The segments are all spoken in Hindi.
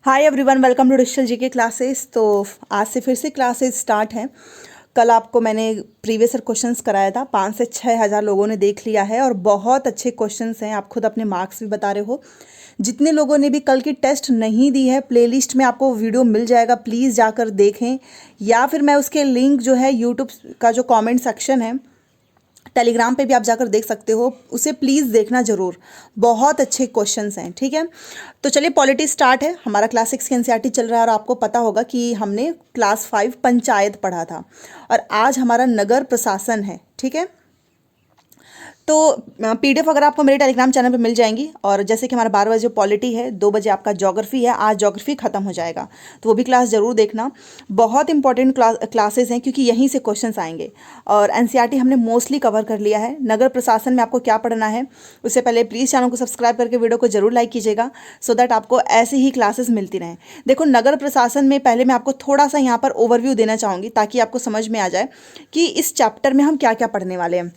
Hi everyone, welcome to digital GK classes. तो आज से फिर से क्लासेस स्टार्ट हैं। कल आपको मैंने प्रीवियस ईयर क्वेश्चंस कराया था, 5 से 6 हज़ार लोगों ने देख लिया है और बहुत अच्छे क्वेश्चंस हैं। आप खुद अपने मार्क्स भी बता रहे हो। जितने लोगों ने भी कल की टेस्ट नहीं दी है, प्लेलिस्ट में आपको वीडियो मिल जाएगा, प्लीज़ जाकर देखें। या फिर मैं उसके लिंक जो है यूट्यूब का जो कॉमेंट सेक्शन है, टेलीग्राम पे भी आप जाकर देख सकते हो, उसे प्लीज़ देखना ज़रूर। बहुत अच्छे क्वेश्चंस हैं, ठीक है। तो चलिए पॉलिटी स्टार्ट है। हमारा क्लास 6 की एनसीईआरटी चल रहा है और आपको पता होगा कि हमने क्लास 5 पंचायत पढ़ा था और आज हमारा नगर प्रशासन है, ठीक है। तो पीडीएफ अगर आपको मेरे टेलीग्राम चैनल पे मिल जाएंगी। और जैसे कि हमारा 12 बजे पॉलिटी है, 2 बजे आपका ज्योग्राफी है। आज ज्योग्राफी खत्म हो जाएगा तो वो भी क्लास ज़रूर देखना। बहुत इंपॉर्टेंट क्लासेस हैं क्योंकि यहीं से क्वेश्चंस आएंगे। और एनसीईआरटी हमने मोस्टली कवर कर लिया है। नगर प्रशासन में आपको क्या पढ़ना है, उससे पहले प्लीज़ चैनल को सब्सक्राइब करके वीडियो को जरूर लाइक कीजिएगा, सो दैट आपको ऐसे ही क्लासेस मिलती रहें। देखो, नगर प्रशासन में पहले मैं आपको थोड़ा सा यहाँ पर ओवरव्यू देना चाहूँगी ताकि आपको समझ में आ जाए कि इस चैप्टर में हम क्या क्या पढ़ने वाले हैं।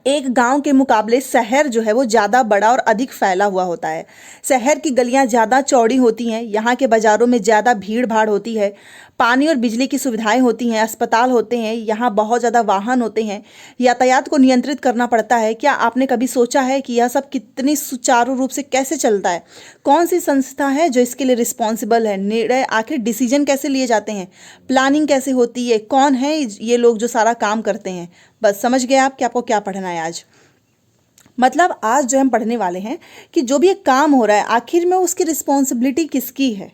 एक गांव के मुकाबले शहर जो है वो ज़्यादा बड़ा और अधिक फैला हुआ होता है। शहर की गलियां ज़्यादा चौड़ी होती हैं, यहाँ के बाज़ारों में ज़्यादा भीड़ भाड़ होती है, पानी और बिजली की सुविधाएं होती हैं, अस्पताल होते हैं, यहाँ बहुत ज़्यादा वाहन होते हैं, यातायात को नियंत्रित करना पड़ता है। क्या आपने कभी सोचा है कि यह सब कितनी सुचारू रूप से कैसे चलता है? कौन सी संस्था है जो इसके लिए रिस्पॉन्सिबल है? निर्णय, आखिर डिसीजन कैसे लिए जाते हैं? प्लानिंग कैसे होती है? कौन है ये लोग जो सारा काम करते हैं? बस समझ गए आप कि आपको क्या पढ़ना है आज। मतलब आज जो हम पढ़ने वाले हैं कि जो भी एक काम हो रहा है, आखिर में उसकी रिस्पॉन्सिबिलिटी किसकी है।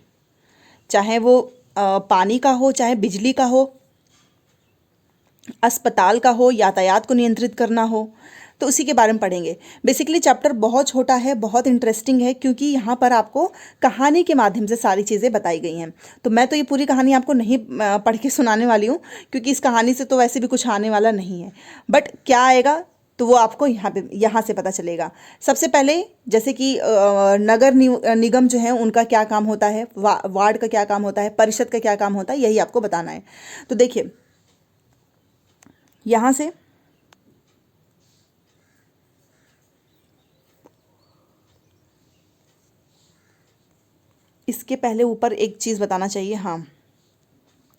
चाहे वो पानी का हो, चाहे बिजली का हो, अस्पताल का हो, यातायात को नियंत्रित करना हो, तो उसी के बारे में पढ़ेंगे। बेसिकली चैप्टर बहुत छोटा है, बहुत इंटरेस्टिंग है क्योंकि यहाँ पर आपको कहानी के माध्यम से सारी चीज़ें बताई गई हैं। तो मैं तो ये पूरी कहानी आपको नहीं पढ़ के सुनाने वाली हूँ क्योंकि इस कहानी से तो वैसे भी कुछ आने वाला नहीं है, बट क्या आएगा तो वो आपको यहाँ से पता चलेगा। सबसे पहले जैसे कि नगर निगम जो है उनका क्या काम होता है, वार्ड का क्या काम होता है, परिषद का क्या काम होता है, यही आपको बताना है। तो देखिए यहाँ से इसके पहले ऊपर एक चीज़ बताना चाहिए। हाँ,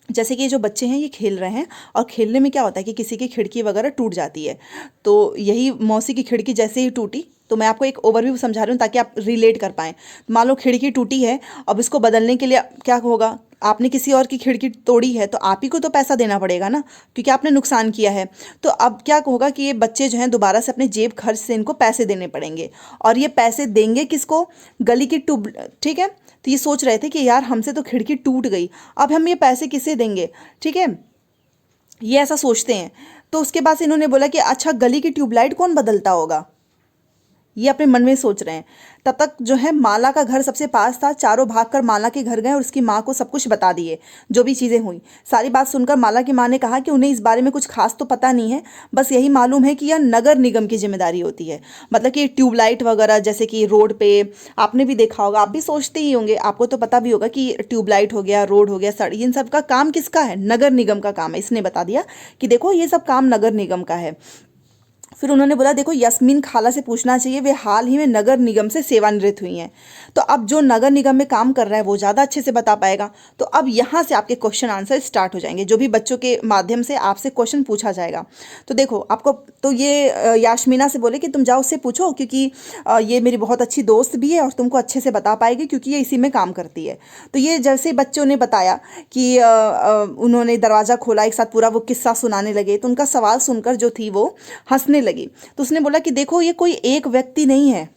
जैसे कि ये जो बच्चे हैं ये खेल रहे हैं और खेलने में क्या होता है कि किसी की खिड़की वगैरह टूट जाती है। तो यही मौसी की खिड़की जैसे ही टूटी, तो मैं आपको एक ओवरव्यू समझा रही हूँ ताकि आप रिलेट कर पाएँ। मान लो खिड़की टूटी है, अब इसको बदलने के लिए क्या होगा, आपने किसी और की खिड़की तोड़ी है तो आप ही को तो पैसा देना पड़ेगा ना, क्योंकि आपने नुकसान किया है। तो अब क्या होगा कि ये बच्चे जो हैं दोबारा से अपने जेब खर्च से इनको पैसे देने पड़ेंगे। और ये पैसे देंगे किसको? गली की ट्यूब, ठीक है। तो ये सोच रहे थे कि यार हमसे तो खिड़की टूट गई, अब हम ये पैसे किसे देंगे, ठीक है। ये ऐसा सोचते हैं। तो उसके बाद से इन्होंने बोला कि अच्छा, गली की ट्यूबलाइट कौन बदलता होगा, ये अपने मन में सोच रहे हैं। तब तक जो है माला का घर सबसे पास था। चारों भागकर माला के घर गए और उसकी माँ को सब कुछ बता दिए, जो भी चीज़ें हुई। सारी बात सुनकर माला की माँ ने कहा कि उन्हें इस बारे में कुछ खास तो पता नहीं है, बस यही मालूम है कि यह नगर निगम की जिम्मेदारी होती है। मतलब कि ट्यूबलाइट वगैरह जैसे कि रोड पे आपने भी देखा होगा, आप भी सोचते ही होंगे, आपको तो पता भी होगा कि ट्यूबलाइट हो गया, रोड हो गया, सड़क, इन सब का काम किसका है? नगर निगम का काम है। इसने बता दिया कि देखो ये सब काम नगर निगम का है। फिर उन्होंने बोला देखो यास्मीन खाला से पूछना चाहिए, वे हाल ही में नगर निगम से सेवानिवृत्त हुई हैं। तो अब जो नगर निगम में काम कर रहा है वो ज़्यादा अच्छे से बता पाएगा। तो अब यहाँ से आपके क्वेश्चन आंसर स्टार्ट हो जाएंगे, जो भी बच्चों के माध्यम से आपसे क्वेश्चन पूछा जाएगा। तो देखो आपको, तो ये यास्मीना से बोले कि तुम जाओ उससे पूछो, क्योंकि ये मेरी बहुत अच्छी दोस्त भी है और तुमको अच्छे से बता पाएगी क्योंकि ये इसी में काम करती है। तो ये जैसे बच्चों ने बताया कि उन्होंने दरवाज़ा खोला, एक साथ पूरा वो किस्सा सुनाने लगे, तो उनका सवाल सुनकर जो थी वो हंसने लगी। तो उसने बोला कि देखो ये कोई एक व्यक्ति नहीं है,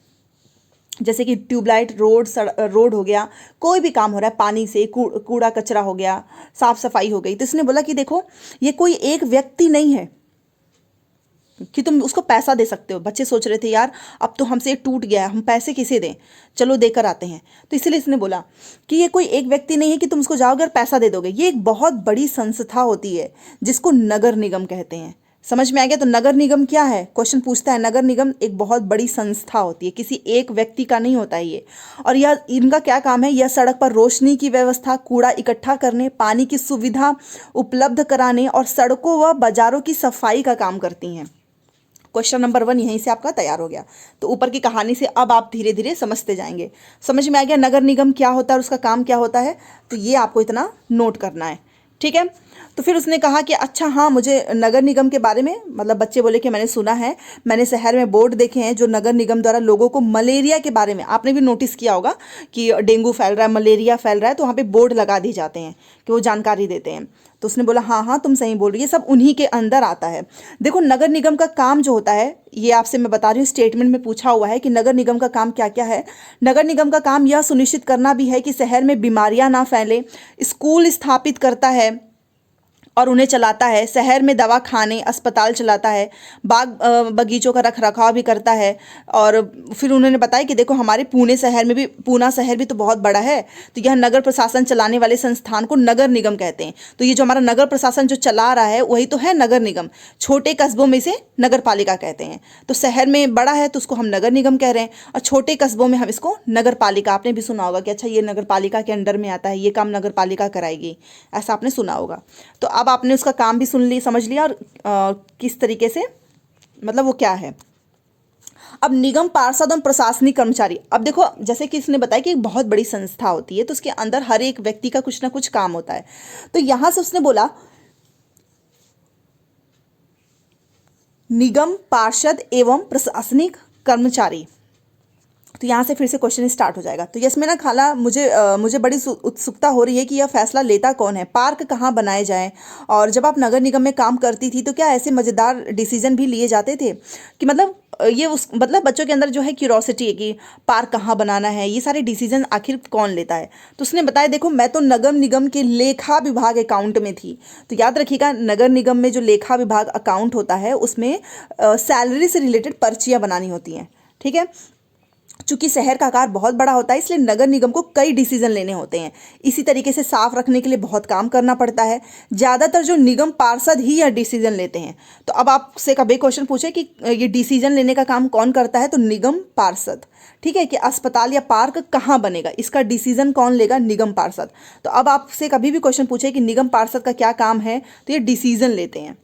जैसे कि ट्यूबलाइट, रोड हो गया, कोई भी काम हो रहा है, पानी से कूड़ा कचरा हो गया, साफ सफाई हो गई। तो इसने बोला कि देखो ये कोई एक व्यक्ति नहीं है कि तुम उसको पैसा दे सकते हो। बच्चे सोच रहे थे यार अब तो हमसे टूट गया है, हम पैसे किसे दें, चलो देकर आते हैं। तो इसलिए इसने बोला कि ये कोई एक व्यक्ति नहीं है कि तुम उसको जाओगे और पैसा दे दोगे, ये एक बहुत बड़ी संस्था होती है जिसको नगर निगम कहते हैं। समझ में आ गया? तो नगर निगम क्या है, क्वेश्चन पूछता है। नगर निगम एक बहुत बड़ी संस्था होती है, किसी एक व्यक्ति का नहीं होता है ये। और यह इनका क्या काम है? यह सड़क पर रोशनी की व्यवस्था, कूड़ा इकट्ठा करने, पानी की सुविधा उपलब्ध कराने और सड़कों व बाजारों की सफाई का काम करती हैं। क्वेश्चन नंबर 1 यहीं से आपका तैयार हो गया। तो ऊपर की कहानी से अब आप धीरे धीरे समझते जाएंगे। समझ में आ गया नगर निगम क्या होता है और उसका काम क्या होता है, तो ये आपको इतना नोट करना है, ठीक है। तो फिर उसने कहा कि अच्छा हाँ, मुझे नगर निगम के बारे में, मतलब बच्चे बोले कि मैंने सुना है, मैंने शहर में बोर्ड देखे हैं जो नगर निगम द्वारा लोगों को मलेरिया के बारे में, आपने भी नोटिस किया होगा कि डेंगू फैल रहा है, मलेरिया फैल रहा है, तो वहाँ पे बोर्ड लगा दिए जाते हैं कि वो जानकारी देते हैं। तो उसने बोला हाँ हाँ तुम सही बोल रही है, सब उन्हीं के अंदर आता है। देखो नगर निगम का काम जो होता है, ये आपसे मैं बता रही हूँ, स्टेटमेंट में पूछा हुआ है कि नगर निगम का काम क्या क्या है। नगर निगम का काम यह सुनिश्चित करना भी है कि शहर में बीमारियां ना फैले, स्कूल स्थापित करता है और उन्हें चलाता है, शहर में दवा खाने अस्पताल चलाता है, बाग बगीचों का रख रखाव भी करता है। और फिर उन्होंने बताया कि देखो हमारे पुणे शहर में भी, पूना शहर भी तो बहुत बड़ा है, तो यह नगर प्रशासन चलाने वाले संस्थान को नगर निगम कहते हैं। तो ये जो हमारा नगर प्रशासन जो चला रहा है वही तो है नगर निगम। छोटे कस्बों में से नगर पालिका कहते हैं, तो शहर में बड़ा है तो उसको हम नगर निगम कह रहे हैं, और छोटे कस्बों में हम इसको नगर पालिका, आपने भी सुना होगा कि अच्छा ये नगर पालिका के अंडर में आता है, ये काम नगर पालिका कराएगी, ऐसा आपने सुना होगा। तो अब आपने उसका काम भी सुन ली, समझ लिया, और किस तरीके से, मतलब वो क्या है। अब निगम पार्षद और प्रशासनिक कर्मचारी, अब देखो जैसे कि इसने बताया कि एक बहुत बड़ी संस्था होती है, तो उसके अंदर हर एक व्यक्ति का कुछ ना कुछ काम होता है। तो यहां से उसने बोला निगम पार्षद एवं प्रशासनिक कर्मचारी, तो यहाँ से फिर से क्वेश्चन स्टार्ट हो जाएगा। तो यस में ना खाला, मुझे बड़ी उत्सुकता हो रही है कि यह फैसला लेता कौन है, पार्क कहाँ बनाए जाएं, और जब आप नगर निगम में काम करती थी तो क्या ऐसे मज़ेदार डिसीजन भी लिए जाते थे कि मतलब ये उस मतलब बच्चों के अंदर जो है क्यूरोसिटी है कि पार्क कहाँ बनाना है, ये सारे डिसीजन आखिर कौन लेता है। तो उसने बताया देखो मैं तो नगर निगम के लेखा विभाग अकाउंट में थी। तो याद रखिएगा नगर निगम में जो लेखा विभाग अकाउंट होता है उसमें सैलरी से रिलेटेड पर्चियाँ बनानी होती हैं, ठीक है। चूंकि शहर का आकार बहुत बड़ा होता है इसलिए नगर निगम को कई डिसीजन लेने होते हैं, इसी तरीके से साफ रखने के लिए बहुत काम करना पड़ता है। ज़्यादातर जो निगम पार्षद ही यह डिसीजन लेते हैं। तो अब आपसे कभी क्वेश्चन पूछे कि ये डिसीजन लेने का काम कौन करता है, तो निगम पार्षद, ठीक है, कि अस्पताल या पार्क कहाँ बनेगा इसका डिसीजन कौन लेगा, निगम पार्षद। तो अब आपसे कभी भी क्वेश्चन पूछे कि निगम पार्षद का क्या काम है, तो ये डिसीजन लेते हैं।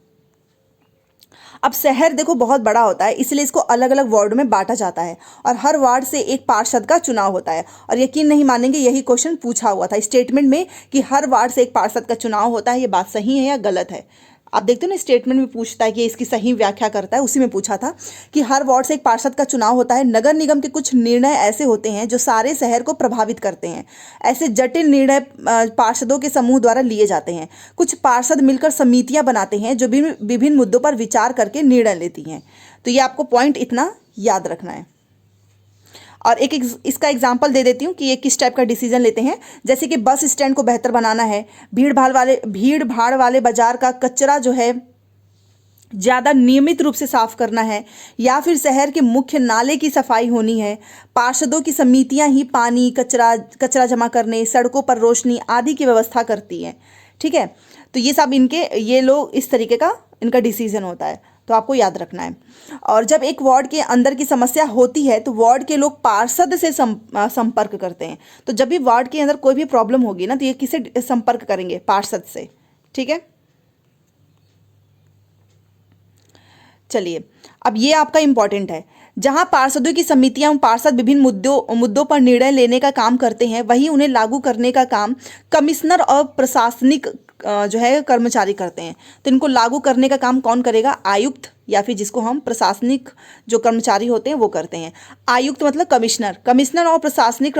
अब शहर देखो बहुत बड़ा होता है इसलिए इसको अलग अलग वार्ड में बांटा जाता है और हर वार्ड से एक पार्षद का चुनाव होता है। और यकीन नहीं मानेंगे यही क्वेश्चन पूछा हुआ था स्टेटमेंट में कि हर वार्ड से एक पार्षद का चुनाव होता है, ये बात सही है या गलत है। आप देखते हो ना स्टेटमेंट में पूछता है कि इसकी सही व्याख्या करता है, उसी में पूछा था कि हर वार्ड से एक पार्षद का चुनाव होता है। नगर निगम के कुछ निर्णय ऐसे होते हैं जो सारे शहर को प्रभावित करते हैं। ऐसे जटिल निर्णय पार्षदों के समूह द्वारा लिए जाते हैं। कुछ पार्षद मिलकर समितियां बनाते हैं जो विभिन्न मुद्दों पर विचार करके निर्णय लेती हैं। तो ये आपको पॉइंट इतना याद रखना है। और इसका एग्जाम्पल दे देती हूँ कि ये किस टाइप का डिसीजन लेते हैं। जैसे कि बस स्टैंड को बेहतर बनाना है, भीड़ भाड़ वाले बाजार का कचरा जो है ज़्यादा नियमित रूप से साफ करना है, या फिर शहर के मुख्य नाले की सफाई होनी है। पार्षदों की समितियां ही पानी कचरा जमा करने, सड़कों पर रोशनी आदि की व्यवस्था करती हैं, ठीक है। तो ये सब ये लोग इस तरीके का इनका डिसीजन होता है, तो आपको याद रखना है। और जब एक वार्ड के अंदर की समस्या होती है तो वार्ड के लोग पार्षद से संपर्क करते हैं। तो जब भी वार्ड के अंदर कोई भी प्रॉब्लम होगी ना तो ये किसे संपर्क करेंगे, पार्षद से, ठीक है। चलिए अब ये आपका इंपॉर्टेंट है। जहां पार्षदों की समितियां पार्षद विभिन्न मुद्दों पर निर्णय लेने का काम करते हैं, वहीं उन्हें लागू करने का काम कमिश्नर और प्रशासनिक जो है कर्मचारी करते हैं। तो इनको लागू करने का काम कौन करेगा, आयुक्त, या फिर जिसको हम प्रशासनिक जो कर्मचारी होते हैं वो करते हैं। आयुक्त मतलब कमिश्नर और प्रशासनिक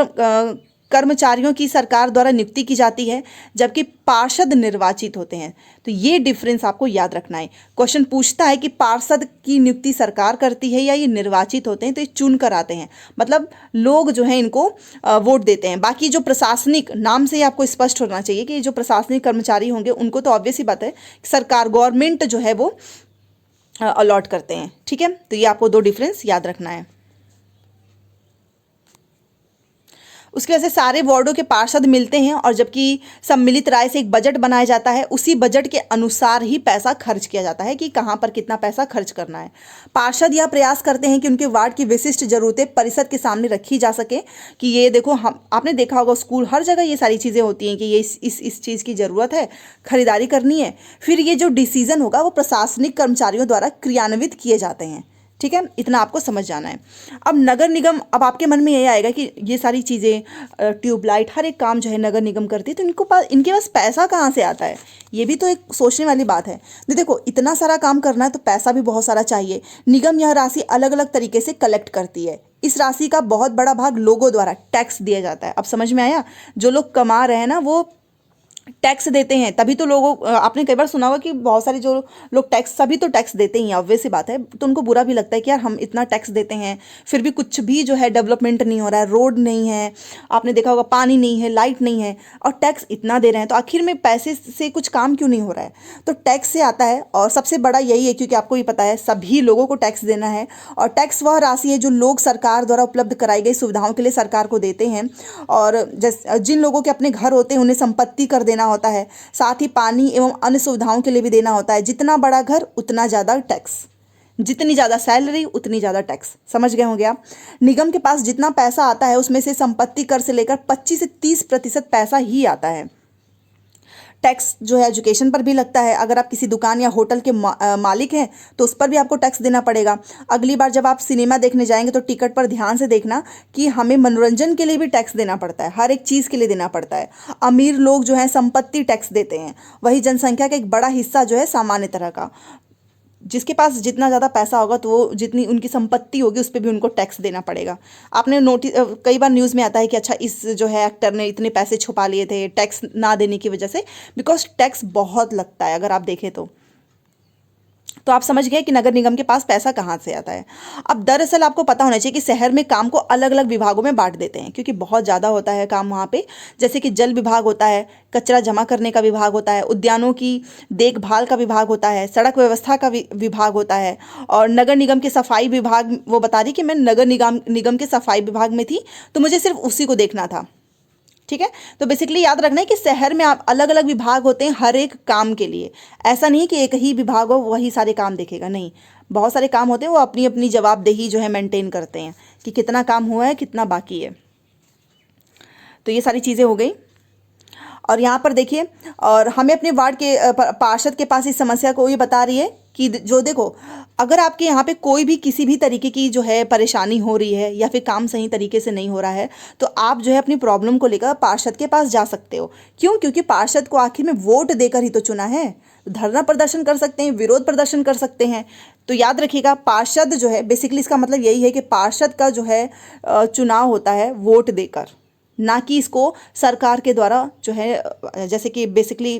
कर्मचारियों की सरकार द्वारा नियुक्ति की जाती है, जबकि पार्षद निर्वाचित होते हैं। तो ये डिफरेंस आपको याद रखना है। क्वेश्चन पूछता है कि पार्षद की नियुक्ति सरकार करती है या ये निर्वाचित होते हैं, तो ये चुन कर आते हैं, मतलब लोग जो हैं इनको वोट देते हैं। बाकी जो प्रशासनिक, नाम से ही आपको स्पष्ट होना चाहिए कि जो प्रशासनिक कर्मचारी होंगे उनको तो ऑब्वियस ही बात है सरकार, गवर्नमेंट जो है वो अलॉट करते हैं, ठीक है। तो ये आपको दो डिफरेंस याद रखना है। उसकी वजह से सारे वार्डों के पार्षद मिलते हैं और जबकि सम्मिलित राय से एक बजट बनाया जाता है, उसी बजट के अनुसार ही पैसा खर्च किया जाता है कि कहाँ पर कितना पैसा खर्च करना है। पार्षद यह प्रयास करते हैं कि उनके वार्ड की विशिष्ट जरूरतें परिषद के सामने रखी जा सके कि ये देखो, हम आपने देखा होगा स्कूल हर जगह ये सारी चीज़ें होती हैं कि ये इस चीज़ की ज़रूरत है, खरीदारी करनी है। फिर ये जो डिसीज़न होगा वो प्रशासनिक कर्मचारियों द्वारा क्रियान्वित किए जाते हैं, ठीक है, इतना आपको समझ जाना है। अब नगर निगम, अब आपके मन में यही आएगा कि ये सारी चीज़ें, ट्यूबलाइट, हर एक काम जो है नगर निगम करती है, तो इनके पास पैसा कहाँ से आता है? ये भी तो एक सोचने वाली बात है। देखो, इतना सारा काम करना है तो पैसा भी बहुत सारा चाहिए। निगम यह राशि अलग अलग तरीके से कलेक्ट करती है। इस राशि का बहुत बड़ा भाग लोगों द्वारा टैक्स दिया जाता है। अब समझ में आया? जो लोग कमा रहे हैं ना, वो टैक्स देते हैं, तभी तो लोगों, आपने कई बार सुना होगा कि बहुत सारे जो लोग टैक्स, सभी तो टैक्स देते ही हैं, ऑब्वियस सी बात है, तो उनको बुरा भी लगता है कि यार हम इतना टैक्स देते हैं फिर भी कुछ भी जो है डेवलपमेंट नहीं हो रहा है, रोड नहीं है, आपने देखा होगा पानी नहीं है, लाइट नहीं है, और टैक्स इतना दे रहे हैं, तो आखिर में पैसे से कुछ काम क्यों नहीं हो रहा है? तो टैक्स से आता है, और सबसे बड़ा यही है, क्योंकि आपको ही पता है सभी लोगों को टैक्स देना है, और टैक्स वह राशि है जो लोग सरकार द्वारा उपलब्ध कराई गई सुविधाओं के लिए सरकार को देते हैं। और जिन लोगों के अपने घर होते हैं उन्हें संपत्ति कर देना होता है, साथ ही पानी एवं अन्य सुविधाओं के लिए भी देना होता है। जितना बड़ा घर उतना ज़्यादा टैक्स, जितनी ज़्यादा सैलरी उतनी ज़्यादा टैक्स। समझ गए होंगे आप? निगम के पास जितना पैसा आता है उसमें से संपत्ति कर से लेकर 25 से 30% पैसा ही आता है। टैक्स जो है एजुकेशन पर भी लगता है। अगर आप किसी दुकान या होटल के मालिक हैं तो उस पर भी आपको टैक्स देना पड़ेगा। अगली बार जब आप सिनेमा देखने जाएंगे तो टिकट पर ध्यान से देखना कि हमें मनोरंजन के लिए भी टैक्स देना पड़ता है, हर एक चीज़ के लिए देना पड़ता है। अमीर लोग जो है संपत्ति टैक्स देते हैं, वही जनसंख्या का एक बड़ा हिस्सा जो है सामान्य तरह का। जिसके पास जितना ज़्यादा पैसा होगा तो वो जितनी उनकी संपत्ति होगी उस पर भी उनको टैक्स देना पड़ेगा। आपने नोटिस, कई बार न्यूज़ में आता है कि अच्छा इस जो है एक्टर ने इतने पैसे छुपा लिए थे टैक्स ना देने की वजह से, बिकॉज टैक्स बहुत लगता है अगर आप देखें तो आप समझ गए कि नगर निगम के पास पैसा कहाँ से आता है। अब दरअसल आपको पता होना चाहिए कि शहर में काम को अलग अलग विभागों में बांट देते हैं, क्योंकि बहुत ज़्यादा होता है काम वहाँ पे। जैसे कि जल विभाग होता है, कचरा जमा करने का विभाग होता है, उद्यानों की देखभाल का विभाग होता है, सड़क व्यवस्था का विभाग होता है, और नगर निगम के सफाई विभाग। वो बता रही कि मैं नगर निगम के सफाई विभाग में थी तो मुझे सिर्फ उसी को देखना था। ठीक है, तो बेसिकली याद रखना है कि शहर में आप अलग अलग विभाग होते हैं हर एक काम के लिए। ऐसा नहीं कि एक ही विभाग हो वही सारे काम देखेगा, नहीं, बहुत सारे काम होते हैं, वो अपनी अपनी जवाबदेही जो है मेंटेन करते हैं कि कितना काम हुआ है, कितना बाकी है। तो ये सारी चीज़ें हो गई। और यहाँ पर देखिए, और हमें अपने वार्ड के पार्षद के पास इस समस्या को ये बता रही है कि जो देखो, अगर आपके यहाँ पे कोई भी किसी भी तरीके की जो है परेशानी हो रही है या फिर काम सही तरीके से नहीं हो रहा है, तो आप जो है अपनी प्रॉब्लम को लेकर पार्षद के पास जा सकते हो। क्यों? क्योंकि पार्षद को आखिर में वोट देकर ही तो चुना है। धरना प्रदर्शन कर सकते हैं, विरोध प्रदर्शन कर सकते हैं। तो याद रखिएगा, पार्षद जो है बेसिकली इसका मतलब यही है कि पार्षद का जो है चुनाव होता है वोट देकर, ना कि इसको सरकार के द्वारा जो है, जैसे कि बेसिकली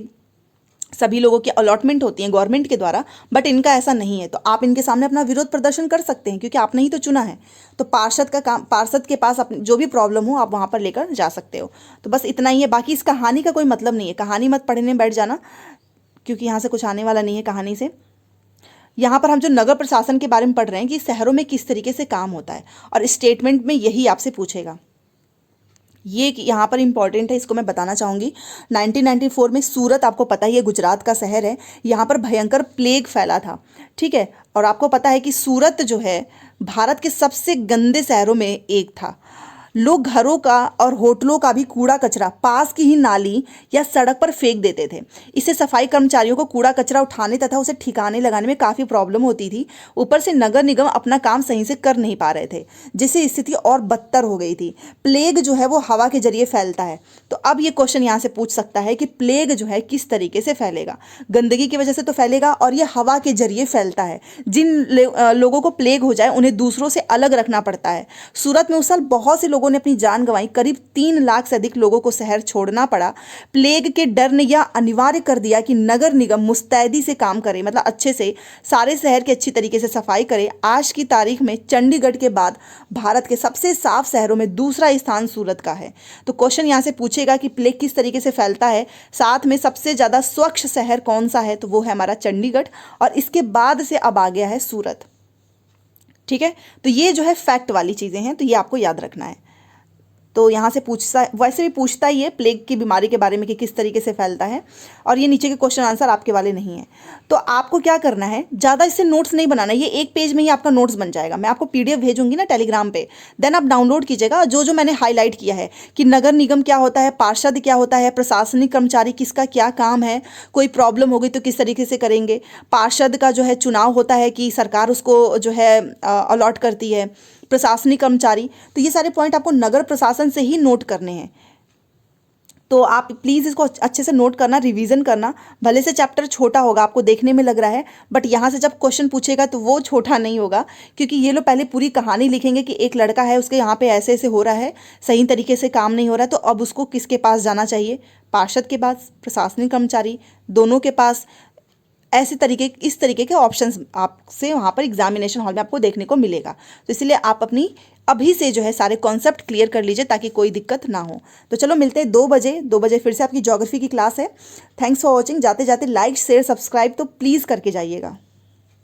सभी लोगों की अलॉटमेंट होती है गवर्नमेंट के द्वारा, बट इनका ऐसा नहीं है। तो आप इनके सामने अपना विरोध प्रदर्शन कर सकते हैं क्योंकि आपने ही तो चुना है। तो पार्षद का काम, पार्षद के पास अपनी जो भी प्रॉब्लम हो आप वहाँ पर लेकर जा सकते हो। तो बस इतना ही है, बाकी इस कहानी का कोई मतलब नहीं है। कहानी मत पढ़ने बैठ जाना, क्योंकि यहाँ से कुछ आने वाला नहीं है कहानी से। यहाँ पर हम जो नगर प्रशासन के बारे में पढ़ रहे हैं कि शहरों में किस तरीके से काम होता है, और स्टेटमेंट में यही आपसे पूछेगा। ये यहाँ पर इंपॉर्टेंट है, इसको मैं बताना चाहूँगी। 1994 में सूरत, आपको पता ही है गुजरात का शहर है, यहाँ पर भयंकर प्लेग फैला था। ठीक है, और आपको पता है कि सूरत जो है भारत के सबसे गंदे शहरों में एक था। लोग घरों का और होटलों का भी कूड़ा कचरा पास की ही नाली या सड़क पर फेंक देते थे। इससे सफाई कर्मचारियों को कूड़ा कचरा उठाने तथा उसे ठिकाने लगाने में काफ़ी प्रॉब्लम होती थी। ऊपर से नगर निगम अपना काम सही से कर नहीं पा रहे थे, जिससे स्थिति और बदतर हो गई थी। प्लेग जो है वो हवा के जरिए फैलता है। तो अब ये क्वेश्चन यहाँ से पूछ सकता है कि प्लेग जो है किस तरीके से फैलेगा? गंदगी की वजह से तो फैलेगा, और ये हवा के जरिए फैलता है। जिन लोगों को प्लेग हो जाए उन्हें दूसरों से अलग रखना पड़ता है। सूरत में उस साल बहुत से लोगों ने अपनी जान गंवाई। करीब 3 लाख से अधिक लोगों को शहर छोड़ना पड़ा। प्लेग के डर ने यह अनिवार्य कर दिया कि नगर निगम मुस्तैदी से काम करे, मतलब अच्छे से सारे शहर की अच्छी तरीके से सफाई करे। आज की तारीख में चंडीगढ़ के बाद भारत के सबसे साफ शहरों में दूसरा स्थान सूरत का है। तो क्वेश्चन यहाँ से पूछेगा कि प्लेग किस तरीके से फैलता है, साथ में सबसे ज़्यादा स्वच्छ शहर कौन सा है, तो वो है हमारा चंडीगढ़, और इसके बाद से अब आ गया है सूरत। ठीक है, तो ये जो है फैक्ट वाली चीज़ें हैं, तो ये आपको याद रखना है। तो यहाँ से पूछता, वैसे भी पूछता ही है प्लेग की बीमारी के बारे में कि किस तरीके से फैलता है। और ये नीचे के क्वेश्चन आंसर आपके वाले नहीं है। तो आपको क्या करना है, ज़्यादा इससे नोट्स नहीं बनाना, ये एक पेज में ही आपका नोट्स बन जाएगा। मैं आपको PDF भेजूंगी ना टेलीग्राम पे, देन आप डाउनलोड कीजिएगा। जो जो मैंने हाईलाइट किया है कि नगर निगम क्या होता है, पार्षद क्या होता है, प्रशासनिक कर्मचारी किसका क्या काम है, कोई प्रॉब्लम हो गई तो किस तरीके से करेंगे, पार्षद का जो है चुनाव होता है कि सरकार उसको जो है अलॉट करती है, प्रशासनिक कर्मचारी, तो ये सारे पॉइंट आपको नगर प्रशासन से ही नोट करने हैं। तो आप प्लीज़ इसको अच्छे से नोट करना, रिवीजन करना। भले से चैप्टर छोटा होगा, आपको देखने में लग रहा है, बट यहाँ से जब क्वेश्चन पूछेगा तो वो छोटा नहीं होगा, क्योंकि ये लोग पहले पूरी कहानी लिखेंगे कि एक लड़का है, उसके यहाँ पे ऐसे ऐसे हो रहा है, सही तरीके से काम नहीं हो रहा है, तो अब उसको किसके पास जाना चाहिए, पार्षद के पास, प्रशासनिक कर्मचारी, दोनों के पास। ऐसे तरीके, इस तरीके के ऑप्शंस आपसे वहाँ पर एग्जामिनेशन हॉल में आपको देखने को मिलेगा। तो इसलिए आप अपनी अभी से जो है सारे कॉन्सेप्ट क्लियर कर लीजिए ताकि कोई दिक्कत ना हो। तो चलो मिलते हैं 2 बजे फिर से आपकी ज्योग्राफी की क्लास है। Thanks for watching. जाते जाते लाइक शेयर सब्सक्राइब तो प्लीज़ करके जाइएगा।